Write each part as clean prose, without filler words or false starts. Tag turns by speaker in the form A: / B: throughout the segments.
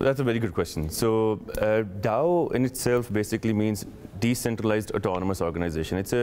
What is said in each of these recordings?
A: That's a very good question. So DAO in itself basically means decentralized autonomous organization. It's a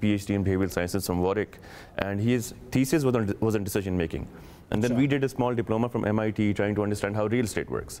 A: PhD in behavioral sciences from Warwick and his thesis was on decision making. And then we did a small diploma from MIT trying to understand how real estate works.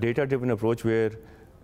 A: data driven approach where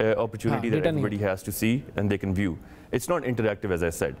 A: opportunity that everybody has to see and they can view. It's not interactive as I said.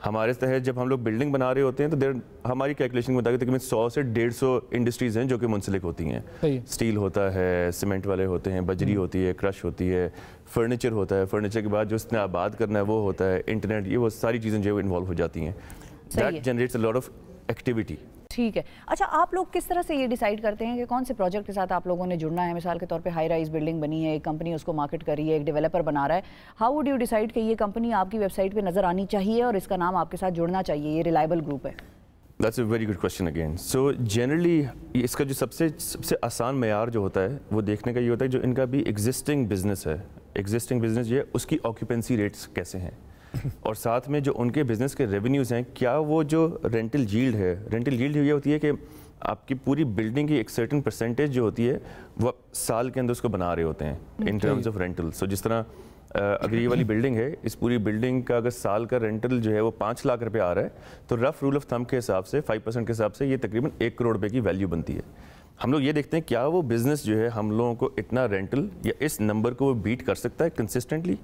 A: ہمارے تحت جب ہم لوگ building بنا رہے ہوتے ہیں تو ہماری کیلکولیشن کے مطابق تقریباً 100 سے 150 انڈسٹریز ہیں جو کہ منسلک ہوتی ہیں. اسٹیل ہوتا ہے, سیمنٹ والے ہوتے ہیں, بجری ہوتی ہے, کرش ہوتی ہے, فرنیچر ہوتا ہے, فرنیچر کے بعد جو اس نے آباد کرنا ہے وہ ہوتا ہے, انٹرنیٹ, یہ وہ ساری چیزیں جو انوالو ہو جاتی ہیں. That generates a lot of activity.
B: ٹھیک ہے. اچھا آپ لوگ کس طرح سے یہ ڈیسائیڈ کرتے ہیں کہ کون سے پروجیکٹ کے ساتھ آپ لوگوں نے جڑنا ہے؟ مثال کے طور پہ ہائی رائز بلڈنگ بنی ہے, ایک کمپنی اس کو مارکیٹ کر رہی ہے, ایک ڈیولپر بنا رہا ہے, ہاؤ وڈ یو ڈیسائیڈ کہ یہ کمپنی آپ کی ویب سائٹ پہ نظر آنی چاہیے اور اس کا نام آپ کے ساتھ جڑنا چاہیے, یہ ریلائبل گروپ ہے؟
A: That's a very good question again. So generally اس کا جو سب سے آسان معیار جو ہوتا ہے وہ دیکھنے کا یہ ہوتا ہے جو ان کا بھی ایگزسٹنگ بزنس ہے, ایگزسٹنگ بزنس یہ اس کی آکیوپینسی ریٹس کیسے ہیں, اور ساتھ میں جو ان کے بزنس کے ریونیوز ہیں, کیا وہ جو رینٹل ییلڈ ہے, رینٹل ییلڈ یہ ہوتی ہے کہ آپ کی پوری بلڈنگ کی ایک سرٹن پرسنٹیج جو ہوتی ہے وہ سال کے اندر اس کو بنا رہے ہوتے ہیں ان ٹرمز آف رینٹل. سو جس طرح اگر یہ والی بلڈنگ ہے, اس پوری بلڈنگ کا اگر سال کا رینٹل جو ہے وہ 5 لاکھ روپے آ رہا ہے, تو رف رول آف تھم کے حساب سے 5% کے حساب سے یہ تقریباً 1 کروڑ روپے کی ویلیو بنتی ہے. ہم لوگ یہ دیکھتے ہیں کیا وہ بزنس جو ہے ہم لوگوں کو اتنا رینٹل یا اس نمبر کو وہ بیٹ کر سکتا ہے consistently,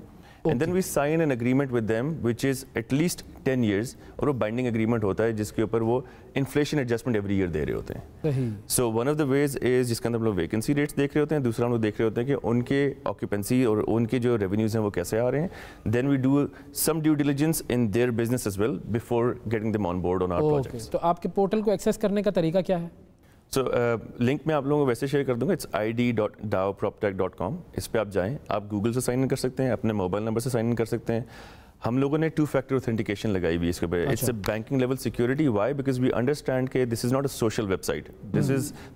A: and then we sign an agreement with them which is at least 10 years, اور وہ بائنڈنگ اگریمنٹ ہوتا ہے جس کے اوپر وہ انفلیشن ایڈجسٹمنٹ ایوری ایئر دے رہے ہوتے ہیں. سو ون آف دا ویز از جس کے اندر ہم لوگ ویکنسی ریٹس دیکھ رہے ہوتے ہیں, دوسرا ہم لوگ دیکھ رہے ہوتے ہیں کہ ان کے آکیوپینسی اور ان کے جو ریونیوز ہیں وہ کیسے آ رہے ہیں. Then we do some due diligence in their business as well before getting them on board on our projects.
C: تو آپ کے پورٹل کو ایکسیس کرنے کا طریقہ کیا ہے؟
A: سو لنک میں آپ لوگوں کو ویسے شیئر کر دوں گا, اٹس id.daoproptech.com. اس پہ آپ جائیں, آپ گوگل سے سائن ان کر سکتے ہیں, اپنے موبائل نمبر سے سائن ان کر سکتے ہیں. ہم لوگوں نے 2-factor authentication لگائی ہوئی اس کے اوپر. It's a banking level security. Why? Because we understand کہ this is not a social website,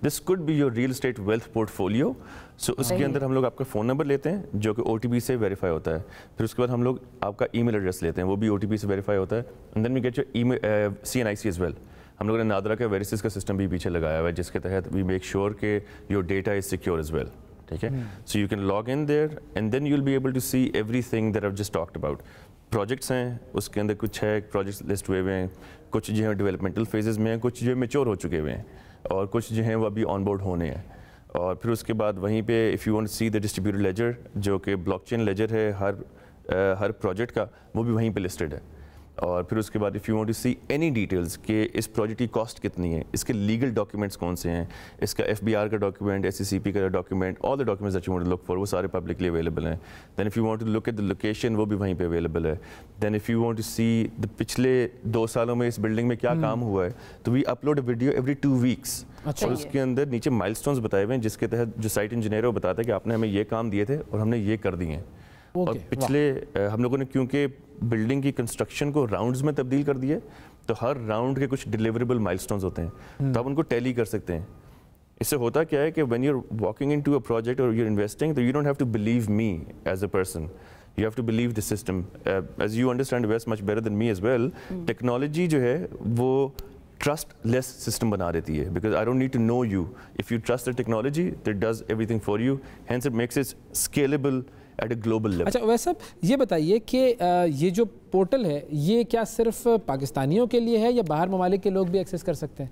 A: this could be your real estate wealth portfolio. So اس کے اندر ہم لوگ آپ کا فون نمبر لیتے ہیں جو کہ OTP سے ویریفائی ہوتا ہے, پھر اس کے بعد ہم لوگ آپ کا ای میل ایڈریس لیتے ہیں, وہ بھی OTP سے ویریفائی ہوتا ہے, and then we get your CNIC as well. ہم لوگوں نے نادرا کا ویریسز کا سسٹم بھی پیچھے لگایا ہوا ہے جس کے تحت وی میک شیور کہ your data is secure as well. ٹھیک ہے, so you can log in there and then you will be able to see everything that I just talked about. Projects ہیں اس کے اندر, کچھ ہے projects list ہوئے ہوئے ہیں, کچھ جو ہیں ڈیولپمنٹل فیزز میں ہیں, کچھ جو میچور ہو چکے ہوئے ہیں, اور کچھ جو ہیں وہ ابھی آن بورڈ ہونے ہیں. اور پھر اس کے بعد وہیں پہ if you want see the distributed ledger جو کہ بلاک چین لیجر ہے ہر پروجیکٹ کا, وہ بھی وہیں پہ لسٹڈ ہے. اور پھر اس کے بعد if you want to see any details کہ اس پروجیکٹ کی کاسٹ کتنی ہے, اس کے لیگل ڈاکیومنٹس کون سے ہیں, اس کا FBR کا ڈاکیومنٹ, SCCP کا document, all the documents that you want to look for, وہ سارے پبلکلی اویلیبل ہیں. Then if you want to look at the location, وہ بھی وہیں پہ اویلیبل ہے. Then if you want to see پچھلے 2 سالوں میں اس بلڈنگ میں کیا کام ہوا ہے, تو we upload a video every 2 weeks. اور اس کے اندر نیچے مائل اسٹونز بتائے ہوئے ہیں جس کے تحت جو سائٹ انجینئر ہے وہ بتاتا ہے کہ آپ نے ہمیں یہ کام دیے تھے اور ہم نے یہ کر دیے ہیں. اور پچھلے ہم لوگوں نے کیونکہ بلڈنگ کی کنسٹرکشن کو راؤنڈز میں تبدیل کر دیا, تو ہر راؤنڈ کے کچھ ڈیلیوریبل مائل اسٹونز ہوتے ہیں, تو آپ ان کو ٹیلی کر سکتے ہیں. اس سے ہوتا کیا ہے کہ when you are walking into a project اور یو آر انویسٹنگ, تو you don't have to believe me as a person, you have to believe the system. As you understand vast much better than me as well, technology جو ہے وہ trustless system بنا دیتی ہے, because I don't need to know you. If you trust the technology that does everything for you, hence it makes it scalable at a global level.
C: اچھا ویسے یہ بتائیے کہ یہ جو پورٹل ہے یہ کیا صرف پاکستانیوں کے لیے ہے یا باہر ممالک کے لوگ بھی ایکسیس کر سکتے ہیں؟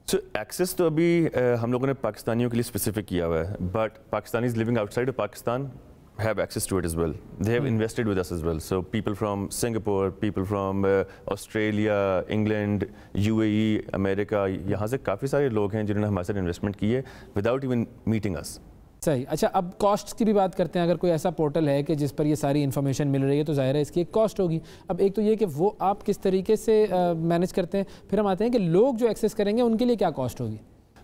A: سو ایکسیس تو ابھی ہم لوگوں نے پاکستانیوں کے لیے اسپیسیفک کیا ہوا ہے, but Pakistanis living outside of Pakistan have access to it as well. They have invested with us as well. So people from Singapore, people from Australia, England, UAE, America, یہاں سے کافی سارے لوگ ہیں جنہوں نے ہمارے ساتھ انویسٹمنٹ کی ہے without even meeting us.
C: صحیح. اچھا اب کاسٹس کی بھی بات کرتے ہیں. اگر کوئی ایسا پورٹل ہے کہ جس پر یہ ساری انفارمیشن مل رہی ہے تو ظاہر ہے اس کی ایک کاسٹ ہوگی. اب ایک تو یہ کہ وہ آپ کس طریقے سے مینیج کرتے ہیں, پھر ہم آتے ہیں کہ لوگ جو ایکسیس کریں گے ان کے لیے کیا کاسٹ ہوگی.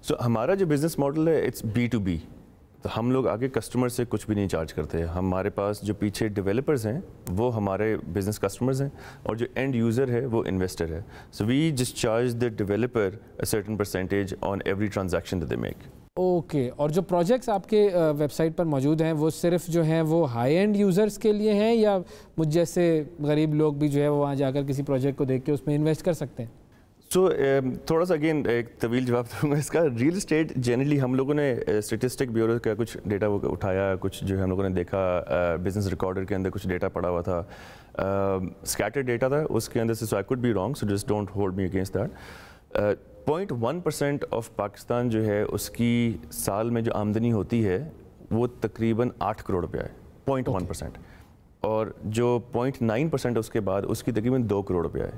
A: سو ہمارا جو بزنس ماڈل ہے اٹس B2B, تو ہم لوگ آگے کسٹمر سے کچھ بھی نہیں چارج کرتے. ہمارے پاس جو پیچھے ڈیولپرز ہیں وہ ہمارے بزنس کسٹمرز ہیں, اور جو اینڈ یوزر ہے وہ انویسٹر ہے. So we just charge the developer a certain percentage on every transaction that they make.
C: Okay. اور جو پروجیکٹس آپ کے ویب سائٹ پر موجود ہیں وہ صرف جو ہیں وہ ہائی اینڈ یوزرز کے لیے ہیں یا مجھ جیسے غریب لوگ بھی جو ہے وہ وہاں جا کر کسی پروجیکٹ کو دیکھ کے اس میں انویسٹ کر سکتے ہیں؟
A: سو تھوڑا سا اگین ایک طویل جواب دوں گا اس کا. ریئل اسٹیٹ جنرلی ہم لوگوں نے اسٹیٹسٹک بیورو کا کچھ ڈیٹا وہ اٹھایا, کچھ جو ہے ہم لوگوں نے دیکھا بزنس ریکارڈر کے اندر کچھ ڈیٹا پڑا ہوا تھا, اسکیٹر ڈیٹا تھا اس کے اندر سے. So I could be wrong, so just don't hold me against that. 0.1% of Pakistan جو ہے اس کی سال میں جو آمدنی ہوتی ہے وہ تقریباً 8 کروڑ روپیہ ہے. 0.1%. اور جو 0.9% اس کے بعد اس کی تقریباً 2 کروڑ روپیہ ہے.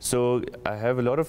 A: So I have a lot of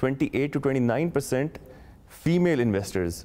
A: 28 to 29% female investors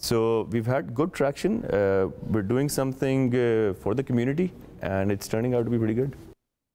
A: So we've had good traction. We're doing something for the community and it's turning out to be pretty good.